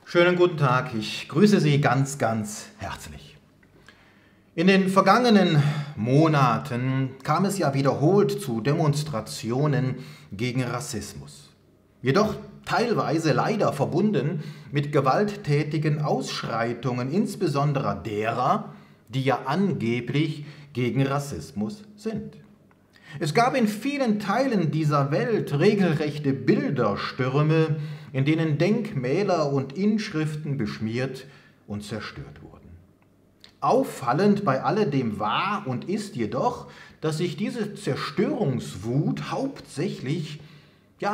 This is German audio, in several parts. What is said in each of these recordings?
Schönen guten Tag, ich grüße Sie ganz, ganz herzlich. In den vergangenen Monaten kam es ja wiederholt zu Demonstrationen gegen Rassismus. Jedoch teilweise leider verbunden mit gewalttätigen Ausschreitungen, insbesondere derer, die ja angeblich gegen Rassismus sind. Es gab in vielen Teilen dieser Welt regelrechte Bilderstürme, in denen Denkmäler und Inschriften beschmiert und zerstört wurden. Auffallend bei alledem war und ist jedoch, dass sich diese Zerstörungswut hauptsächlich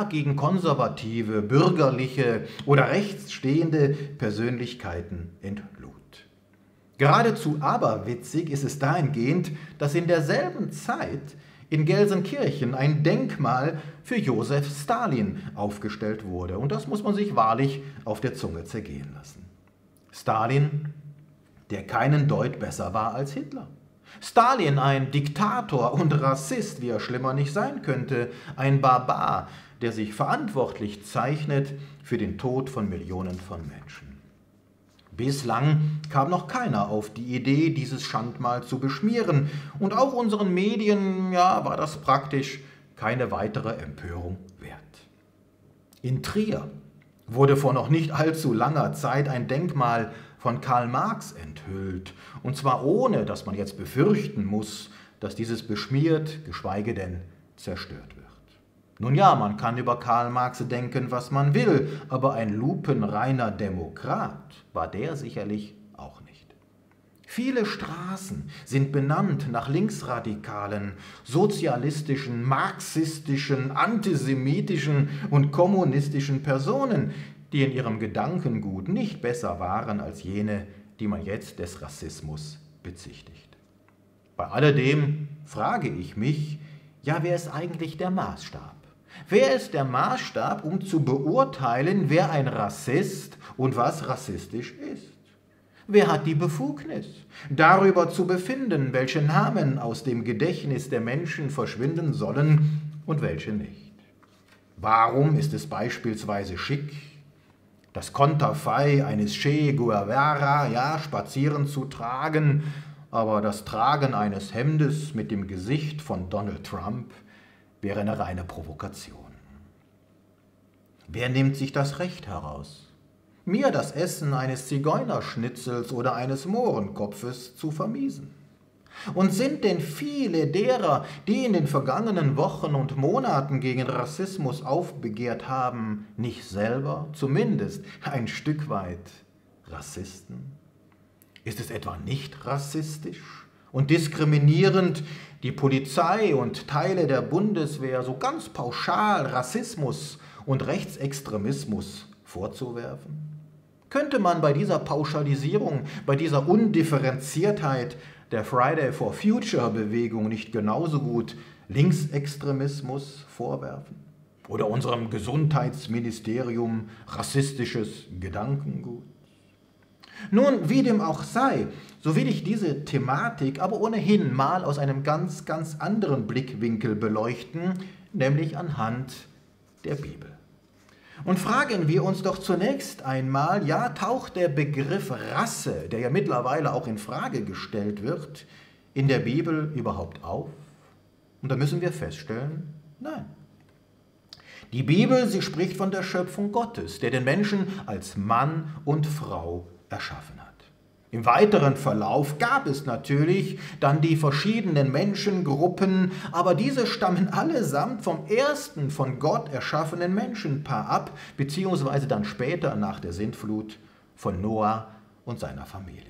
gegen konservative, bürgerliche oder rechtsstehende Persönlichkeiten entlud. Geradezu aberwitzig ist es dahingehend, dass in derselben Zeit in Gelsenkirchen ein Denkmal für Josef Stalin aufgestellt wurde. Und das muss man sich wahrlich auf der Zunge zergehen lassen. Stalin, der keinen Deut besser war als Hitler. Stalin, ein Diktator und Rassist, wie er schlimmer nicht sein könnte. Ein Barbar, der sich verantwortlich zeichnet für den Tod von Millionen von Menschen. Bislang kam noch keiner auf die Idee, dieses Schandmal zu beschmieren. Und auch unseren Medien war das praktisch keine weitere Empörung wert. In Trier wurde vor noch nicht allzu langer Zeit ein Denkmal von Karl Marx enthüllt. Und zwar ohne, dass man jetzt befürchten muss, dass dieses beschmiert, geschweige denn zerstört wird. Nun ja, man kann über Karl Marx denken, was man will, aber ein lupenreiner Demokrat war der sicherlich auch nicht. Viele Straßen sind benannt nach linksradikalen, sozialistischen, marxistischen, antisemitischen und kommunistischen Personen, die in ihrem Gedankengut nicht besser waren als jene, die man jetzt des Rassismus bezichtigt. Bei alledem frage ich mich, wer ist eigentlich der Maßstab? Wer ist der Maßstab, um zu beurteilen, wer ein Rassist und was rassistisch ist? Wer hat die Befugnis, darüber zu befinden, welche Namen aus dem Gedächtnis der Menschen verschwinden sollen und welche nicht? Warum ist es beispielsweise schick, das Konterfei eines Che Guevara spazieren zu tragen, aber das Tragen eines Hemdes mit dem Gesicht von Donald Trump wäre eine reine Provokation. Wer nimmt sich das Recht heraus, mir das Essen eines Zigeunerschnitzels oder eines Mohrenkopfes zu vermiesen? Und sind denn viele derer, die in den vergangenen Wochen und Monaten gegen Rassismus aufbegehrt haben, nicht selber, zumindest ein Stück weit, Rassisten? Ist es etwa nicht rassistisch und diskriminierend, die Polizei und Teile der Bundeswehr so ganz pauschal Rassismus und Rechtsextremismus vorzuwerfen? Könnte man bei dieser Pauschalisierung, bei dieser Undifferenziertheit der Friday for Future Bewegung nicht genauso gut Linksextremismus vorwerfen? Oder unserem Gesundheitsministerium rassistisches Gedankengut? Nun, wie dem auch sei, so will ich diese Thematik aber ohnehin mal aus einem ganz, ganz anderen Blickwinkel beleuchten, nämlich anhand der Bibel. Und fragen wir uns doch zunächst einmal, taucht der Begriff Rasse, der ja mittlerweile auch in Frage gestellt wird, in der Bibel überhaupt auf? Und da müssen wir feststellen, nein. Die Bibel, sie spricht von der Schöpfung Gottes, der den Menschen als Mann und Frau erschaffen hat. Im weiteren Verlauf gab es natürlich dann die verschiedenen Menschengruppen, aber diese stammen allesamt vom ersten von Gott erschaffenen Menschenpaar ab, beziehungsweise dann später nach der Sintflut von Noah und seiner Familie.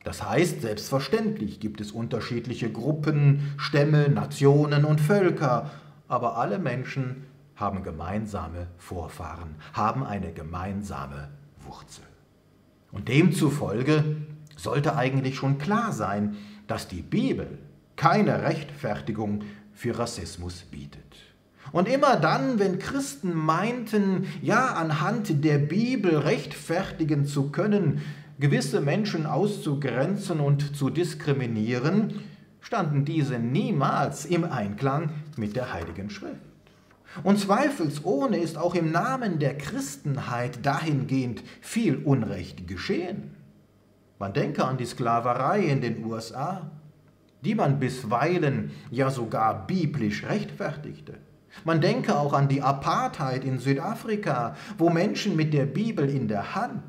Das heißt, selbstverständlich gibt es unterschiedliche Gruppen, Stämme, Nationen und Völker, aber alle Menschen haben gemeinsame Vorfahren, haben eine gemeinsame Wurzel. Und demzufolge sollte eigentlich schon klar sein, dass die Bibel keine Rechtfertigung für Rassismus bietet. Und immer dann, wenn Christen meinten, anhand der Bibel rechtfertigen zu können, gewisse Menschen auszugrenzen und zu diskriminieren, standen diese niemals im Einklang mit der Heiligen Schrift. Und zweifelsohne ist auch im Namen der Christenheit dahingehend viel Unrecht geschehen. Man denke an die Sklaverei in den USA, die man bisweilen ja sogar biblisch rechtfertigte. Man denke auch an die Apartheid in Südafrika, wo Menschen mit der Bibel in der Hand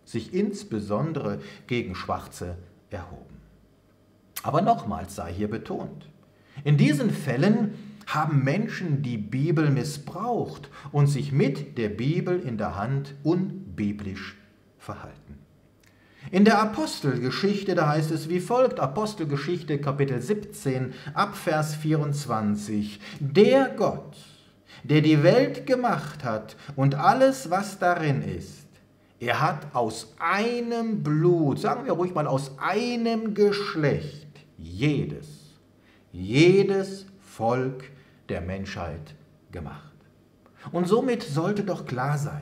sich insbesondere gegen Schwarze erhoben. Aber nochmals sei hier betont, in diesen Fällen haben Menschen die Bibel missbraucht und sich mit der Bibel in der Hand unbiblisch verhalten. In der Apostelgeschichte, da heißt es wie folgt, Apostelgeschichte Kapitel 17 ab Vers 24, der Gott, der die Welt gemacht hat und alles, was darin ist, er hat aus einem Blut, sagen wir ruhig mal aus einem Geschlecht, jedes Volk der Menschheit gemacht. Und somit sollte doch klar sein,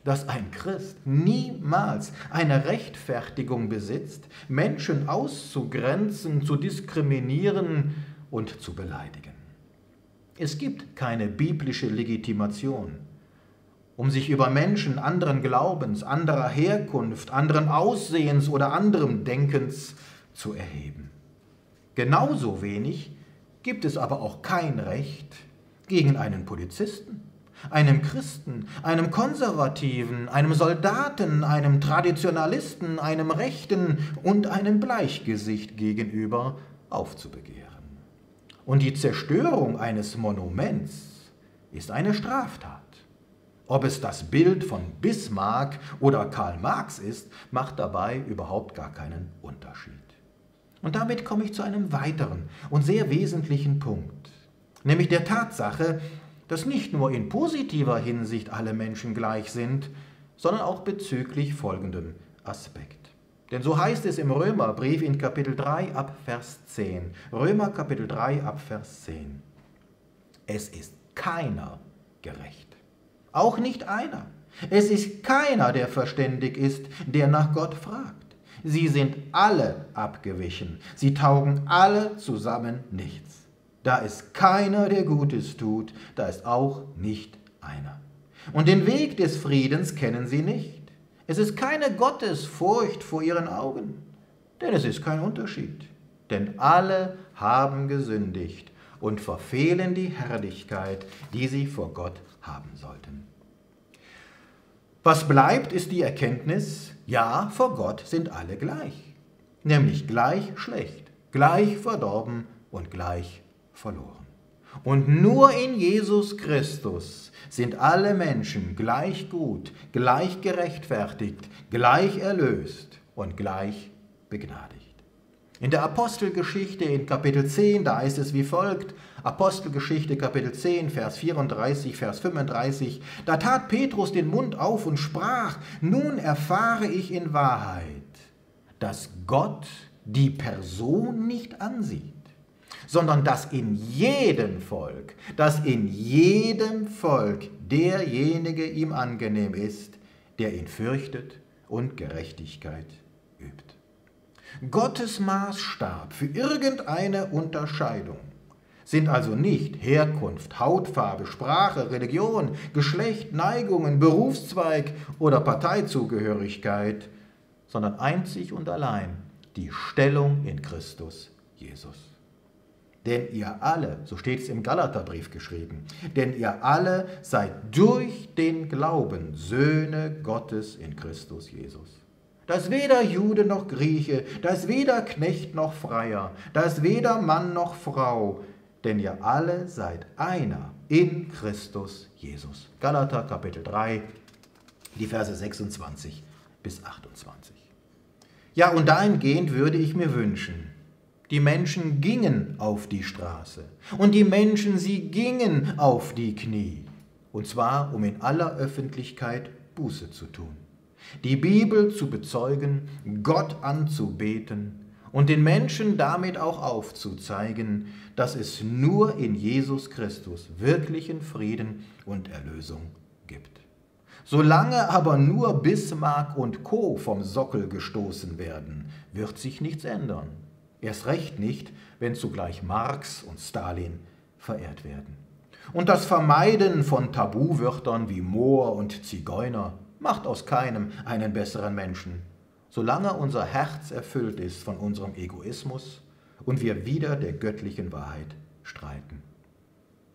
dass ein Christ niemals eine Rechtfertigung besitzt, Menschen auszugrenzen, zu diskriminieren und zu beleidigen. Es gibt keine biblische Legitimation, um sich über Menschen anderen Glaubens, anderer Herkunft, anderen Aussehens oder anderem Denkens zu erheben. Genauso wenig gibt es aber auch kein Recht gegen einen Polizisten, einem Christen, einem Konservativen, einem Soldaten, einem Traditionalisten, einem Rechten und einem Bleichgesicht gegenüber aufzubegehren. Und die Zerstörung eines Monuments ist eine Straftat. Ob es das Bild von Bismarck oder Karl Marx ist, macht dabei überhaupt gar keinen Unterschied. Und damit komme ich zu einem weiteren und sehr wesentlichen Punkt, nämlich der Tatsache, dass nicht nur in positiver Hinsicht alle Menschen gleich sind, sondern auch bezüglich folgendem Aspekt. Denn so heißt es im Römerbrief in Kapitel 3 ab Vers 10. Römer Kapitel 3 ab Vers 10. Es ist keiner gerecht. Auch nicht einer. Es ist keiner, der verständig ist, der nach Gott fragt. Sie sind alle abgewichen. Sie taugen alle zusammen nichts. Da ist keiner, der Gutes tut, da ist auch nicht einer. Und den Weg des Friedens kennen sie nicht. Es ist keine Gottesfurcht vor ihren Augen, denn es ist kein Unterschied. Denn alle haben gesündigt und verfehlen die Herrlichkeit, die sie vor Gott haben sollten. Was bleibt, ist die Erkenntnis, ja, vor Gott sind alle gleich. Nämlich gleich schlecht, gleich verdorben und gleich verloren. Und nur in Jesus Christus sind alle Menschen gleich gut, gleich gerechtfertigt, gleich erlöst und gleich begnadigt. In der Apostelgeschichte in Kapitel 10, da heißt es wie folgt, Apostelgeschichte Kapitel 10, Vers 34, Vers 35, da tat Petrus den Mund auf und sprach, nun erfahre ich in Wahrheit, dass Gott die Person nicht ansieht, sondern dass in jedem Volk derjenige ihm angenehm ist, der ihn fürchtet und Gerechtigkeit übt. Gottes Maßstab für irgendeine Unterscheidung sind also nicht Herkunft, Hautfarbe, Sprache, Religion, Geschlecht, Neigungen, Berufszweig oder Parteizugehörigkeit, sondern einzig und allein die Stellung in Christus Jesus. Denn ihr alle, so steht es im Galaterbrief geschrieben, denn ihr alle seid durch den Glauben Söhne Gottes in Christus Jesus. Da ist weder Jude noch Grieche, da ist weder Knecht noch Freier, da ist weder Mann noch Frau, denn ihr alle seid einer in Christus Jesus. Galater Kapitel 3, die Verse 26 bis 28. Ja, und dahingehend würde ich mir wünschen, die Menschen gingen auf die Straße und die Menschen, sie gingen auf die Knie, und zwar um in aller Öffentlichkeit Buße zu tun, die Bibel zu bezeugen, Gott anzubeten und den Menschen damit auch aufzuzeigen, dass es nur in Jesus Christus wirklichen Frieden und Erlösung gibt. Solange aber nur Bismarck und Co. vom Sockel gestoßen werden, wird sich nichts ändern. Erst recht nicht, wenn zugleich Marx und Stalin verehrt werden. Und das Vermeiden von Tabuwörtern wie Moor und Zigeuner macht aus keinem einen besseren Menschen, solange unser Herz erfüllt ist von unserem Egoismus und wir wider der göttlichen Wahrheit streiten.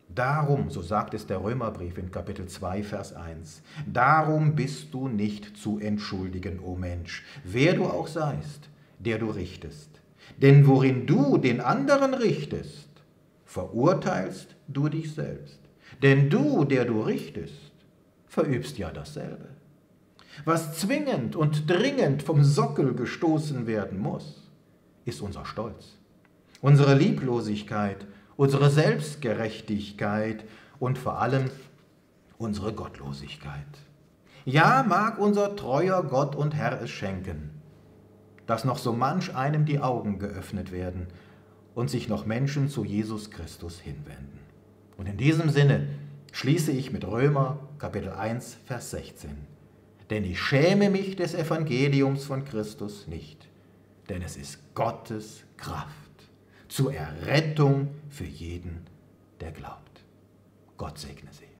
Darum, so sagt es der Römerbrief in Kapitel 2, Vers 1, darum bist du nicht zu entschuldigen, o Mensch, wer du auch seist, der du richtest. Denn worin du den anderen richtest, verurteilst du dich selbst. Denn du, der du richtest, verübst ja dasselbe. Was zwingend und dringend vom Sockel gestoßen werden muss, ist unser Stolz, unsere Lieblosigkeit, unsere Selbstgerechtigkeit und vor allem unsere Gottlosigkeit. Ja, mag unser treuer Gott und Herr es schenken, dass noch so manch einem die Augen geöffnet werden und sich noch Menschen zu Jesus Christus hinwenden. Und in diesem Sinne schließe ich mit Römer Kapitel 1, Vers 16. Denn ich schäme mich des Evangeliums von Christus nicht, denn es ist Gottes Kraft zur Errettung für jeden, der glaubt. Gott segne Sie.